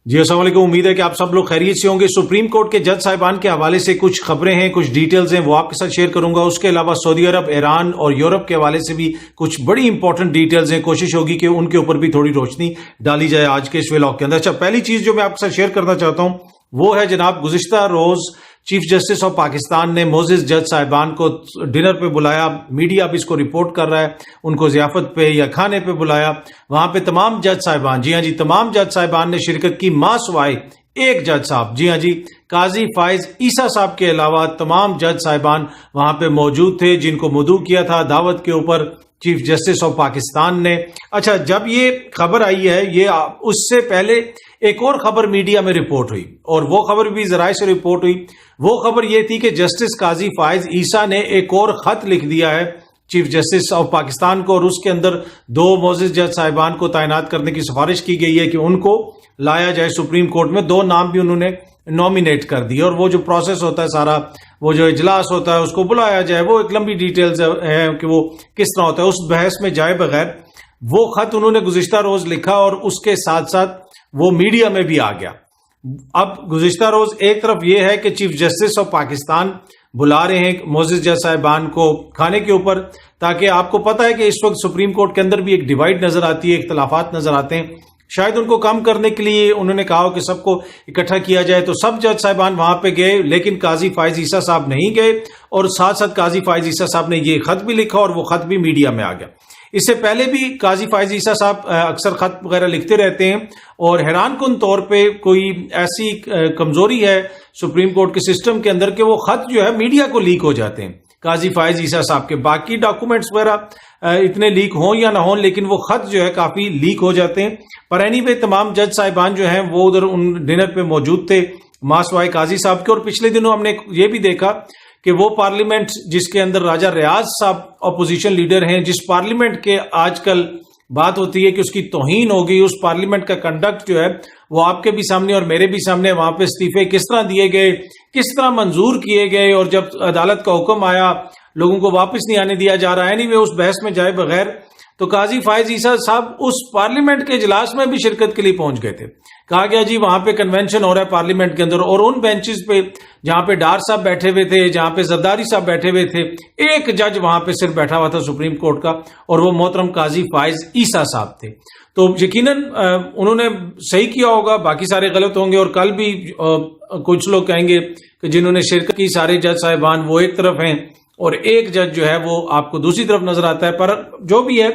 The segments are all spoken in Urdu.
جی السلام علیکم، امید ہے کہ آپ سب لوگ خیریت سے ہوں گے۔ سپریم کورٹ کے جج صاحبان کے حوالے سے کچھ خبریں ہیں، کچھ ڈیٹیلز ہیں، وہ آپ کے ساتھ شیئر کروں گا۔ اس کے علاوہ سعودی عرب، ایران اور یورپ کے حوالے سے بھی کچھ بڑی امپورٹنٹ ڈیٹیلز ہیں، کوشش ہوگی کہ ان کے اوپر بھی تھوڑی روشنی ڈالی جائے آج کے اس ولاگ کے اندر۔ اچھا، پہلی چیز جو میں آپ کے ساتھ شیئر کرنا چاہتا ہوں وہ ہے جناب، گزشتہ روز چیف جسٹس آف پاکستان نے معزز جج صاحبان کو ڈنر پہ بلایا، میڈیا بھی اس کو رپورٹ کر رہا ہے، ان کو ضیافت پہ یا کھانے پہ بلایا۔ وہاں پہ تمام جج صاحبان، جی ہاں جی، تمام جج صاحبان نے شرکت کی، ماں سوائے ایک جج صاحب، جی ہاں جی، قاضی فائز عیسیٰ صاحب کے علاوہ تمام جج صاحبان وہاں پہ موجود تھے، جن کو مدعو کیا تھا دعوت کے اوپر چیف جسٹس آف پاکستان نے۔ اچھا، جب یہ خبر آئی ہے، یہ اس سے پہلے ایک اور خبر میڈیا میں رپورٹ ہوئی، اور وہ خبر بھی ذرائع سے رپورٹ ہوئی۔ وہ خبر یہ تھی کہ جسٹس قاضی فائز عیسیٰ نے ایک اور خط لکھ دیا ہے چیف جسٹس آف پاکستان کو، اور اس کے اندر 2 معزز جج صاحبان کو تعینات کرنے کی سفارش کی گئی ہے کہ ان کو لایا جائے سپریم کورٹ میں۔ 2 نام بھی انہوں نے نامینیٹ کر دی، اور وہ جو پروسیس ہوتا ہے سارا، وہ جو اجلاس ہوتا ہے اس کو بلایا جائے، وہ ایک لمبی ڈیٹیلز ہے کہ وہ کس طرح ہوتا ہے، اس بحث میں جائے بغیر وہ خط انہوں نے گزشتہ روز لکھا، اور اس کے ساتھ ساتھ وہ میڈیا میں بھی آ گیا۔ اب گزشتہ روز ایک طرف یہ ہے کہ چیف جسٹس آف پاکستان بلا رہے ہیں معزز جج صاحبان کو کھانے کے اوپر، تاکہ آپ کو پتہ ہے کہ اس وقت سپریم کورٹ کے اندر بھی ایک ڈیوائڈ نظر آتی ہے، اختلافات نظر آتے ہیں۔ شاید ان کو کم کرنے کے لیے انہوں نے کہا کہ سب کو اکٹھا کیا جائے، تو سب جج صاحبان وہاں پہ گئے، لیکن قاضی فائز عیسیٰ صاحب نہیں گئے، اور ساتھ ساتھ قاضی فائز عیسیٰ صاحب نے یہ خط بھی لکھا، اور وہ خط بھی میڈیا میں آ گیا۔ اس سے پہلے بھی قاضی فائز عیسیٰ صاحب اکثر خط وغیرہ لکھتے رہتے ہیں، اور حیران کن طور پہ کوئی ایسی کمزوری ہے سپریم کورٹ کے سسٹم کے اندر کہ وہ خط جو ہے میڈیا کو لیک ہو جاتے ہیں قاضی فائز عیسیٰ صاحب کے۔ باقی ڈاکومنٹس وغیرہ اتنے لیک ہوں یا نہ ہوں، لیکن وہ خط جو ہے کافی لیک ہو جاتے ہیں۔ پر اینی وے تمام جج صاحبان جو ہیں وہ ادھر ان ڈنر پہ موجود تھے، ماسوائے قاضی صاحب کے۔ اور پچھلے دنوں ہم نے یہ بھی دیکھا کہ وہ پارلیمنٹ جس کے اندر راجہ ریاض صاحب اپوزیشن لیڈر ہیں، جس پارلیمنٹ کے آج کل بات ہوتی ہے کہ اس کی توہین ہو گئی، اس پارلیمنٹ کا کنڈکٹ جو ہے وہ آپ کے بھی سامنے اور میرے بھی سامنے، وہاں پہ استعفے کس طرح دیے گئے، کس طرح منظور کیے گئے، اور جب عدالت کا حکم آیا لوگوں کو واپس نہیں آنے دیا جا رہا ہے۔ نہیں وہ اس بحث میں جائے بغیر تو قاضی فائز عیسیٰ صاحب اس پارلیمنٹ کے اجلاس میں بھی شرکت کے لیے پہنچ گئے تھے۔ کہا گیا جی وہاں پہ کنونشن ہو رہا ہے پارلیمنٹ کے اندر، اور ان بینچز پہ جہاں پہ ڈار صاحب بیٹھے ہوئے تھے، جہاں پہ زرداری صاحب بیٹھے ہوئے تھے، ایک جج وہاں پہ صرف بیٹھا ہوا تھا سپریم کورٹ کا، اور وہ محترم قاضی فائز عیسیٰ صاحب تھے۔ تو یقیناً انہوں نے صحیح کیا ہوگا، باقی سارے غلط ہوں گے، اور کل بھی کچھ لوگ کہیں گے کہ جنہوں نے شرکت کی سارے جج صاحبان وہ ایک طرف ہیں اور ایک جج جو ہے وہ آپ کو دوسری طرف نظر آتا ہے۔ پر جو بھی ہے،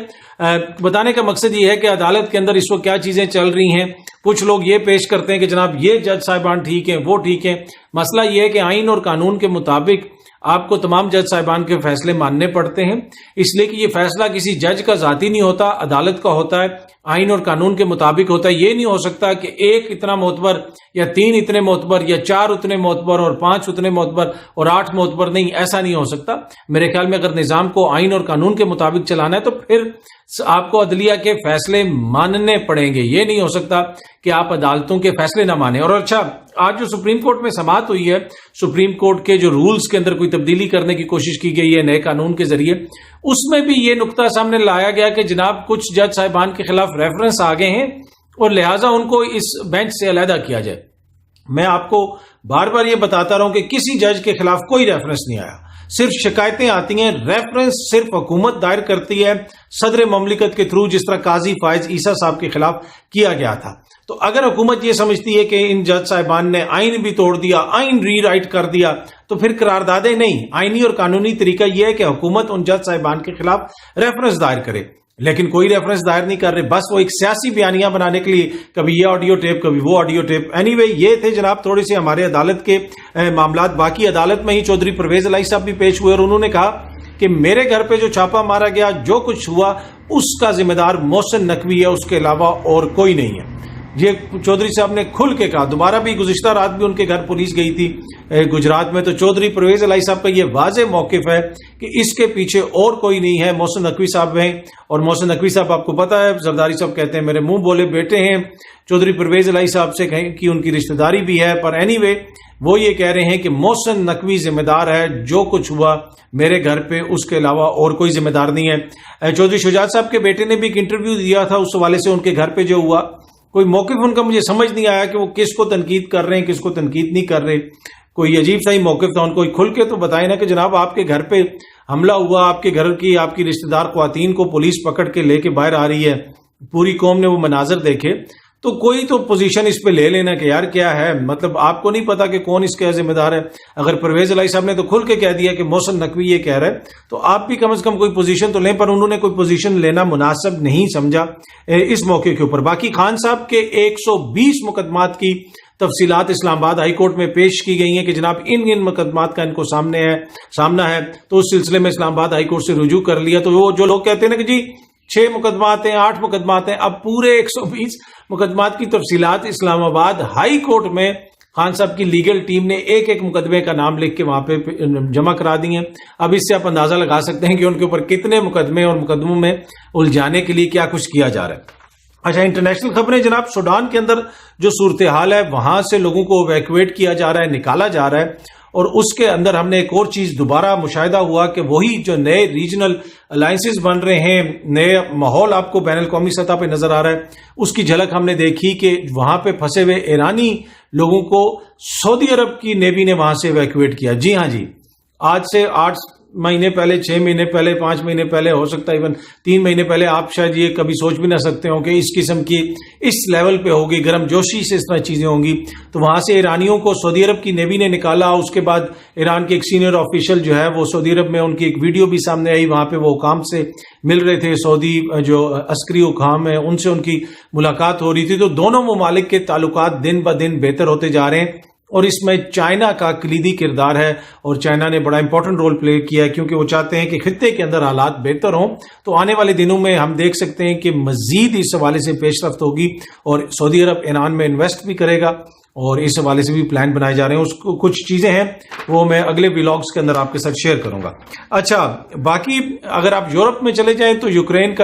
بتانے کا مقصد یہ ہے کہ عدالت کے اندر اس وقت کیا چیزیں چل رہی ہیں۔ کچھ لوگ یہ پیش کرتے ہیں کہ جناب یہ جج صاحبان ٹھیک ہیں، وہ ٹھیک ہیں۔ مسئلہ یہ ہے کہ آئین اور قانون کے مطابق آپ کو تمام جج صاحبان کے فیصلے ماننے پڑتے ہیں، اس لیے کہ یہ فیصلہ کسی جج کا ذاتی نہیں ہوتا، عدالت کا ہوتا ہے، آئین اور قانون کے مطابق ہوتا ہے۔ یہ نہیں ہو سکتا کہ 1 اتنا معتبر یا 3 اتنے معتبر یا 4 اتنے معتبر اور 5 اتنے معتبر اور 8 معتبر، نہیں، ایسا نہیں ہو سکتا۔ میرے خیال میں اگر نظام کو آئین اور قانون کے مطابق چلانا ہے تو پھر آپ کو عدلیہ کے فیصلے ماننے پڑیں گے۔ یہ نہیں ہو سکتا کہ آپ عدالتوں کے فیصلے نہ مانیں۔ اور اچھا، آج جو سپریم کورٹ میں سماعت ہوئی ہے، سپریم کورٹ کے جو رولز کے اندر کوئی تبدیلی کرنے کی کوشش کی گئی ہے نئے قانون کے ذریعے، اس میں بھی یہ نقطہ سامنے لایا گیا کہ جناب کچھ جج صاحبان کے خلاف ریفرنس آ گئے ہیں، اور لہٰذا ان کو اس بینچ سے علیحدہ کیا جائے۔ میں آپ کو بار بار یہ بتاتا رہا ہوں کہ کسی جج کے خلاف کوئی ریفرنس نہیں آیا، صرف شکایتیں آتی ہیں۔ ریفرنس صرف حکومت دائر کرتی ہے صدر مملکت کے تھرو، جس طرح قاضی فائز عیسیٰ صاحب کے خلاف کیا گیا تھا۔ تو اگر حکومت یہ سمجھتی ہے کہ ان جج صاحبان نے آئین بھی توڑ دیا، آئین ری رائٹ کر دیا، تو پھر قراردادیں نہیں۔ آئینی اور قانونی طریقہ یہ ہے کہ حکومت ان جج صاحبان کے خلاف ریفرنس دائر کرے، لیکن کوئی ریفرنس دائر نہیں کر رہے، بس وہ ایک سیاسی بیانیاں بنانے کے لیے کبھی یہ آڈیو ٹیپ کبھی وہ آڈیو ٹیپ۔ اینی وے یہ تھے جناب تھوڑے سے ہمارے عدالت کے معاملات۔ باقی عدالت میں ہی چودھری پرویز الہی صاحب بھی پیش ہوئے، اور انہوں نے کہا کہ میرے گھر پہ جو چھاپا مارا گیا، جو کچھ ہوا، اس کا ذمہ دار محسن نقوی ہے، اس کے علاوہ اور کوئی نہیں ہے۔ یہ چودھری صاحب نے کھل کے کہا۔ دوبارہ بھی گزشتہ رات بھی ان کے گھر پولیس گئی تھی گجرات میں، تو چودھری پرویز الہی صاحب کا یہ واضح موقف ہے کہ اس کے پیچھے اور کوئی نہیں ہے، محسن نقوی صاحب ہیں۔ اور محسن نقوی صاحب آپ کو پتا ہے، زرداری صاحب کہتے ہیں میرے منہ بولے بیٹے ہیں، چودھری پرویز الہی صاحب سے کہیں کہ ان کی رشتہ داری بھی ہے۔ پر اینی وے وہ یہ کہہ رہے ہیں کہ محسن نقوی ذمہ دار ہے، جو کچھ ہوا میرے گھر پہ اس کے علاوہ اور کوئی ذمہ دار نہیں ہے۔ چودھری شجاعت صاحب کے بیٹے نے بھی ایک انٹرویو دیا تھا، اس حوالے سے ان کے گھر پہ جو ہوا کوئی موقف ان کا مجھے سمجھ نہیں آیا کہ وہ کس کو تنقید کر رہے ہیں, کس کو تنقید نہیں کر رہے. کوئی عجیب سا ہی موقف تھا. ان کو کھل کے تو بتائیں نا کہ جناب آپ کے گھر پہ حملہ ہوا, آپ کے گھر کی آپ کی رشتہ دار خواتین کو پولیس پکڑ کے لے کے باہر آ رہی ہے, پوری قوم نے وہ مناظر دیکھے, تو کوئی تو پوزیشن اس پہ لے لینا کہ یار کیا ہے, مطلب آپ کو نہیں پتا کہ کون اس کا ذمہ دار ہے. اگر پرویز الہی صاحب نے تو کھل کے کہہ دیا کہ محسن نقوی یہ کہہ رہا ہے, تو آپ بھی کم از کم کوئی پوزیشن تو لیں, پر انہوں نے کوئی پوزیشن لینا مناسب نہیں سمجھا اس موقع کے اوپر. باقی خان صاحب کے 120 مقدمات کی تفصیلات اسلام آباد ہائی کورٹ میں پیش کی گئی ہیں کہ جناب ان مقدمات کا ان کو سامنا ہے, تو اس سلسلے میں اسلام آباد ہائی کورٹ سے رجوع کر لیا. تو وہ جو لوگ کہتے ہیں نا کہ جی 6 مقدمات ہیں, 8 مقدمات ہیں, اب پورے 120 مقدمات کی تفصیلات اسلام آباد ہائی کورٹ میں خان صاحب کی لیگل ٹیم نے ایک ایک مقدمے کا نام لکھ کے وہاں پہ جمع کرا دی ہیں. اب اس سے آپ اندازہ لگا سکتے ہیں کہ ان کے اوپر کتنے مقدمے اور مقدموں میں الجھانے کے لیے کیا کچھ کیا جا رہا ہے. اچھا, انٹرنیشنل خبریں جناب. سوڈان کے اندر جو صورتحال ہے وہاں سے لوگوں کو ایویکویٹ کیا جا رہا ہے, نکالا جا رہا ہے, اور اس کے اندر ہم نے ایک اور چیز دوبارہ مشاہدہ ہوا کہ وہی جو نئے ریجنل الائنسز بن رہے ہیں, نئے ماحول آپ کو بین الاقوامی سطح پہ نظر آ رہا ہے, اس کی جھلک ہم نے دیکھی کہ وہاں پہ پھنسے ہوئے ایرانی لوگوں کو سعودی عرب کی نیوی نے وہاں سے ایویکویٹ کیا. جی ہاں جی, آج سے 8 مہینے پہلے, 6 مہینے پہلے, 5 مہینے پہلے, ہو سکتا ہے ایون 3 مہینے پہلے, آپ شاید یہ کبھی سوچ بھی نہ سکتے ہوں کہ اس قسم کی اس لیول پہ ہوگی, گرم جوشی سے اس طرح چیزیں ہوں گی. تو وہاں سے ایرانیوں کو سعودی عرب کی نیوی نے نکالا. اس کے بعد ایران کے ایک سینئر آفیشل جو ہے وہ سعودی عرب میں, ان کی ایک ویڈیو بھی سامنے آئی, وہاں پہ وہ حکام سے مل رہے تھے, سعودی جو عسکری حکام ہیں ان سے ان کی ملاقات ہو رہی تھی. تو دونوں ممالک کے تعلقات دن بہ دن بہتر ہوتے جا رہے ہیں, اور اس میں چائنا کا کلیدی کردار ہے, اور چائنا نے بڑا امپورٹنٹ رول پلے کیا ہے, کیونکہ وہ چاہتے ہیں کہ خطے کے اندر حالات بہتر ہوں. تو آنے والے دنوں میں ہم دیکھ سکتے ہیں کہ مزید اس حوالے سے پیش رفت ہوگی, اور سعودی عرب ایران میں انویسٹ بھی کرے گا, اور اس حوالے سے بھی پلان بنائے جا رہے ہیں. اس کو کچھ چیزیں ہیں وہ میں اگلے ولاگز کے اندر آپ کے ساتھ شیئر کروں گا. اچھا, باقی اگر آپ یورپ میں چلے جائیں تو یوکرین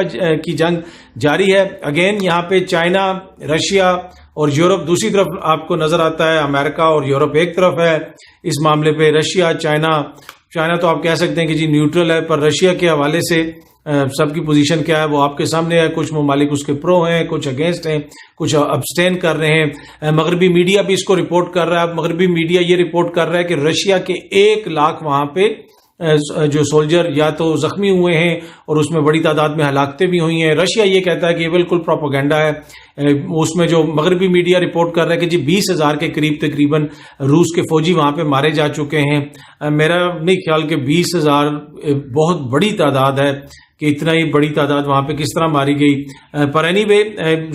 کی جنگ جاری ہے. اگین یہاں پہ چائنا, رشیا اور یورپ دوسری طرف آپ کو نظر آتا ہے, امریکہ اور یورپ ایک طرف ہے اس معاملے پہ. رشیا, چائنا تو آپ کہہ سکتے ہیں کہ جی نیوٹرل ہے, پر رشیا کے حوالے سے سب کی پوزیشن کیا ہے وہ آپ کے سامنے ہے. کچھ ممالک اس کے پرو ہیں, کچھ اگینسٹ ہیں, کچھ ابسٹین کر رہے ہیں. مغربی میڈیا بھی اس کو رپورٹ کر رہا ہے. مغربی میڈیا یہ رپورٹ کر رہا ہے کہ رشیا کے 1 لاکھ وہاں پہ جو سولجر یا تو زخمی ہوئے ہیں, اور اس میں بڑی تعداد میں ہلاکتیں بھی ہوئی ہیں. رشیا یہ کہتا ہے کہ یہ بالکل پروپیگنڈا ہے. اس میں جو مغربی میڈیا رپورٹ کر رہا ہے کہ جی 20,000 کے قریب تقریباً روس کے فوجی وہاں پہ مارے جا چکے ہیں. میرا نہیں خیال کہ 20,000 بہت بڑی تعداد ہے, کہ اتنا ہی بڑی تعداد وہاں پہ کس طرح ماری گئی. پر اینی وے,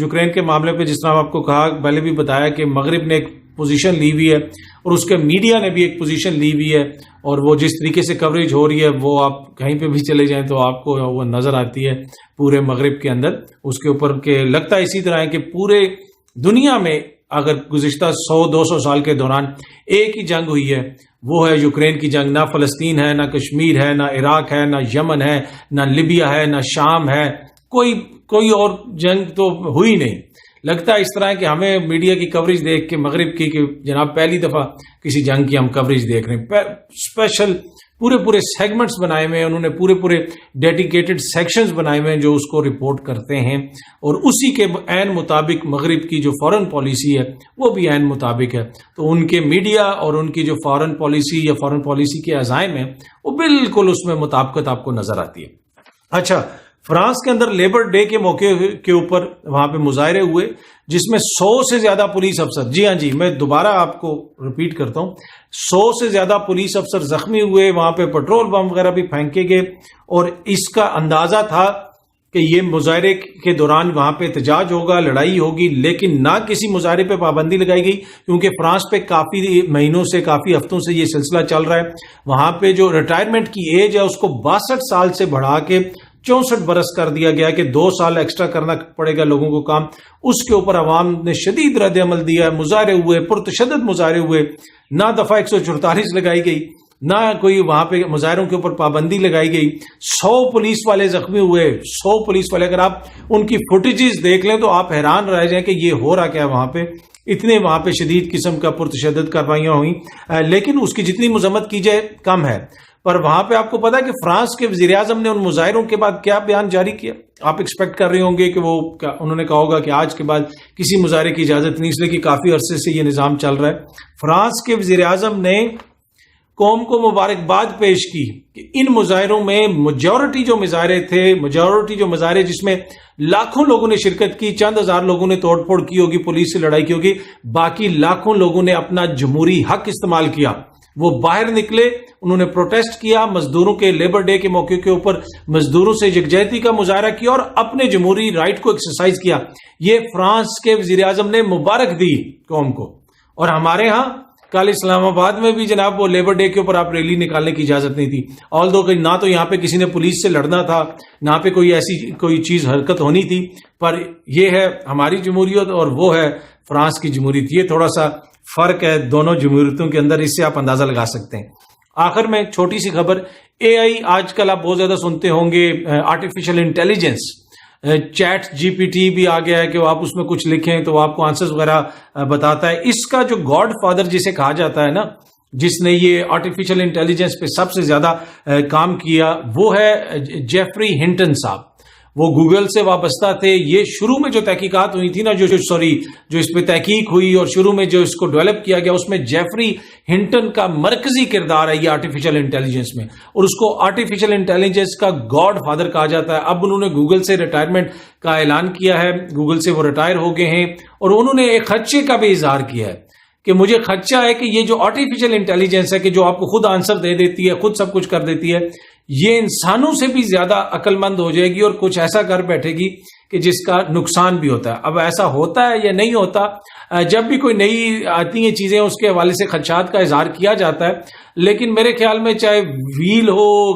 یوکرین کے معاملے پہ جس طرح آپ کو کہا پہلے بھی بتایا کہ مغرب نے ایک پوزیشن لی ہوئی ہے, اور اس کے میڈیا نے بھی ایک پوزیشن لی ہوئی ہے, اور وہ جس طریقے سے کوریج ہو رہی ہے وہ آپ کہیں پہ بھی چلے جائیں تو آپ کو وہ نظر آتی ہے پورے مغرب کے اندر. اس کے اوپر کہ لگتا ہے اسی طرح ہے کہ پورے دنیا میں اگر گزشتہ 100-200 سال کے دوران ایک ہی جنگ ہوئی ہے وہ ہے یوکرین کی جنگ. نہ فلسطین ہے, نہ کشمیر ہے, نہ عراق ہے, نہ یمن ہے, نہ لیبیا ہے, نہ شام ہے, کوئی اور جنگ تو ہوئی نہیں. لگتا ہے اس طرح ہے کہ ہمیں میڈیا کی کوریج دیکھ کے مغرب کی کہ جناب پہلی دفعہ کسی جنگ کی ہم کوریج دیکھ رہے ہیں. اسپیشل پورے سیگمنٹس بنائے ہوئے ہیں انہوں نے, پورے ڈیڈیکیٹڈ سیکشنز بنائے ہوئے ہیں جو اس کو رپورٹ کرتے ہیں, اور اسی کے عین مطابق مغرب کی جو فارن پالیسی ہے وہ بھی عین مطابق ہے. تو ان کے میڈیا اور ان کی جو فارن پالیسی یا فارن پالیسی کے عزائم ہیں وہ بالکل اس میں مطابقت آپ کو نظر آتی ہے. اچھا, فرانس کے اندر لیبر ڈے کے موقع کے اوپر وہاں پہ مظاہرے ہوئے جس میں 100 سے زیادہ پولیس افسر, جی ہاں جی میں دوبارہ آپ کو ریپیٹ کرتا ہوں, 100 سے زیادہ پولیس افسر زخمی ہوئے. وہاں پہ پیٹرول بم وغیرہ بھی پھینکے گئے, اور اس کا اندازہ تھا کہ یہ مظاہرے کے دوران وہاں پہ احتجاج ہوگا, لڑائی ہوگی, لیکن نہ کسی مظاہرے پہ پابندی لگائی گئی, کیونکہ فرانس پہ کافی مہینوں سے, کافی ہفتوں سے یہ سلسلہ چل رہا ہے. وہاں پہ جو ریٹائرمنٹ کی ایج ہے اس کو 62 سال سے بڑھا کے 64 برس کر دیا گیا کہ 2 سال ایکسٹرا کرنا پڑے گا لوگوں کو کام. اس کے اوپر عوام نے شدید رد عمل دیا, مظاہرے ہوئے, پرتشدد مظاہرے ہوئے. نہ دفعہ 144 لگائی گئی, نہ کوئی وہاں پہ مظاہروں کے اوپر پابندی لگائی گئی. 100 پولیس والے زخمی ہوئے, 100 پولیس والے. اگر آپ ان کی فوٹیجز دیکھ لیں تو آپ حیران رہ جائیں کہ یہ ہو رہا کیا وہاں پہ. اتنے وہاں پہ شدید قسم کا پرتشدد کاروائیاں ہوئیں, لیکن اس کی جتنی مذمت کی جائے کم ہے. پر وہاں پہ آپ کو پتا ہے کہ فرانس کے وزیر اعظم نے ان مظاہروں کے بعد کیا بیان جاری کیا؟ آپ ایکسپیکٹ کر رہے ہوں گے کہ انہوں نے کہا ہوگا کہ آج کے بعد کسی مظاہرے کی اجازت نہیں، اس لیے کہ کافی عرصے سے یہ نظام چل رہا ہے۔ فرانس کے وزیر اعظم نے قوم کو مبارکباد پیش کی کہ ان مظاہروں میں میجورٹی جو مظاہرے جس میں لاکھوں لوگوں نے شرکت کی، چند ہزار لوگوں نے توڑ پھوڑ کی ہوگی، پولیس سے لڑائی کی ہوگی، باقی لاکھوں لوگوں نے اپنا جمہوری حق استعمال کیا۔ وہ باہر نکلے، انہوں نے پروٹیسٹ کیا، مزدوروں کے لیبر ڈے کے موقع کے اوپر مزدوروں سے یکجہتی کا مظاہرہ کیا اور اپنے جمہوری رائٹ کو ایکسرسائز کیا۔ یہ فرانس کے وزیر اعظم نے مبارک دی قوم کو۔ اور ہمارے ہاں کل اسلام آباد میں بھی جناب وہ لیبر ڈے کے اوپر آپ ریلی نکالنے کی اجازت نہیں تھی، آلدو کہ نہ تو یہاں پہ کسی نے پولیس سے لڑنا تھا، نہ پہ کوئی ایسی کوئی چیز حرکت ہونی تھی، پر یہ ہے ہماری جمہوریت اور وہ ہے فرانس کی جمہوریت۔ یہ تھوڑا سا فرق ہے دونوں جمہوریتوں کے اندر، اس سے آپ اندازہ لگا سکتے ہیں۔ آخر میں چھوٹی سی خبر، اے آئی آج کل آپ بہت زیادہ سنتے ہوں گے، artificial intelligence, ChatGPT بھی آ گیا ہے کہ آپ اس میں کچھ لکھیں تو وہ آپ کو آنسرز وغیرہ بتاتا ہے۔ اس کا جو گاڈ فادر جسے کہا جاتا ہے نا، جس نے یہ آرٹیفیشل انٹیلیجنس پہ سب سے زیادہ کام کیا، وہ ہے جیفری ہنٹن صاحب۔ وہ گوگل سے وابستہ تھے۔ یہ شروع میں جو تحقیقات ہوئی تھی نا، جو اس پہ تحقیق ہوئی اور شروع میں جو اس کو ڈیولپ کیا گیا، اس میں جیفری ہنٹن کا مرکزی کردار ہے یہ آرٹیفیشل انٹیلیجنس میں، اور اس کو آرٹیفیشل انٹیلیجنس کا گاڈ فادر کہا جاتا ہے۔ اب انہوں نے گوگل سے ریٹائرمنٹ کا اعلان کیا ہے، گوگل سے وہ ریٹائر ہو گئے ہیں، اور انہوں نے ایک خدشے کا بھی اظہار کیا ہے کہ مجھے خدشہ ہے کہ یہ جو آرٹیفیشل انٹیلیجنس ہے کہ جو آپ کو خود آنسر دے دیتی ہے، خود سب کچھ کر دیتی ہے، یہ انسانوں سے بھی زیادہ عقل مند ہو جائے گی اور کچھ ایسا کر بیٹھے گی کہ جس کا نقصان بھی ہوتا ہے۔ اب ایسا ہوتا ہے یا نہیں ہوتا، جب بھی کوئی نئی آتی ہیں چیزیں اس کے حوالے سے خدشات کا اظہار کیا جاتا ہے، لیکن میرے خیال میں چاہے ویل ہو،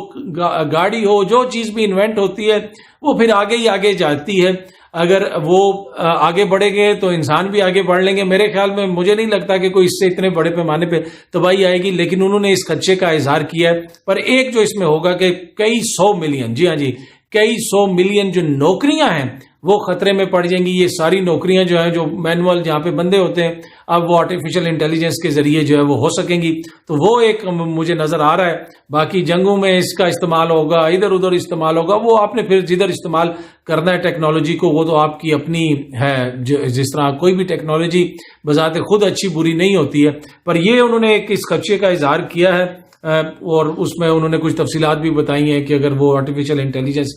گاڑی ہو، جو چیز بھی انوینٹ ہوتی ہے وہ پھر آگے ہی آگے جاتی ہے۔ اگر وہ آگے بڑھیں گے تو انسان بھی آگے بڑھ لیں گے۔ میرے خیال میں مجھے نہیں لگتا کہ کوئی اس سے اتنے بڑے پیمانے پہ تباہی آئے گی، لیکن انہوں نے اس خدشے کا اظہار کیا ہے۔ پر ایک جو اس میں ہوگا کہ کئی 100 ملین، جی ہاں جی، کئی 100 ملین جو نوکریاں ہیں وہ خطرے میں پڑ جائیں گی۔ یہ ساری نوکریاں جو ہیں، جو مینول جہاں پہ بندے ہوتے ہیں، اب وہ آرٹیفیشل انٹیلیجنس کے ذریعے جو ہے وہ ہو سکیں گی۔ تو وہ ایک مجھے نظر آ رہا ہے۔ باقی جنگوں میں اس کا استعمال ہوگا، ادھر ادھر استعمال ہوگا، وہ آپ نے پھر جدھر استعمال کرنا ہے ٹیکنالوجی کو، وہ تو آپ کی اپنی ہے۔ جس طرح کوئی بھی ٹیکنالوجی بذات خود اچھی بری نہیں ہوتی ہے، پر یہ انہوں نے ایک اس خدشے کا اظہار کیا ہے، اور اس میں انہوں نے کچھ تفصیلات بھی بتائی ہیں کہ اگر وہ آرٹیفیشل انٹیلیجنس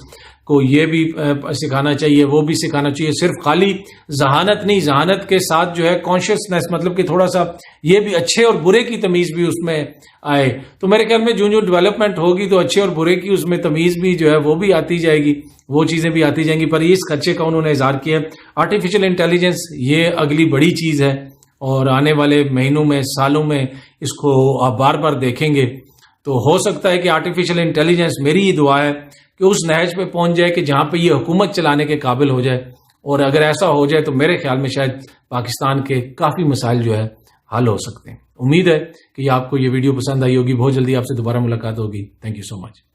کو یہ بھی سکھانا چاہیے، وہ بھی سکھانا چاہیے، صرف خالی ذہانت نہیں، ذہانت کے ساتھ جو ہے کانشیسنس، مطلب کہ تھوڑا سا یہ بھی اچھے اور برے کی تمیز بھی اس میں آئے۔ تو میرے خیال میں جو ڈیولپمنٹ ہوگی تو اچھے اور برے کی اس میں تمیز بھی جو ہے وہ بھی آتی جائے گی، وہ چیزیں بھی آتی جائیں گی۔ پر اس خدشے کا انہوں نے اظہار کیا۔ آرٹیفیشل انٹیلیجنس یہ اگلی بڑی چیز ہے، اور آنے والے مہینوں میں، سالوں میں اس کو آپ بار بار دیکھیں گے۔ تو ہو سکتا ہے کہ آرٹیفیشل انٹیلیجنس، میری یہ دعا ہے کہ اس نہج پہ پہنچ جائے کہ جہاں پہ یہ حکومت چلانے کے قابل ہو جائے، اور اگر ایسا ہو جائے تو میرے خیال میں شاید پاکستان کے کافی مسائل جو ہے حل ہو سکتے ہیں۔ امید ہے کہ آپ کو یہ ویڈیو پسند آئی ہوگی۔ بہت جلدی آپ سے دوبارہ ملاقات ہوگی۔ Thank you so much.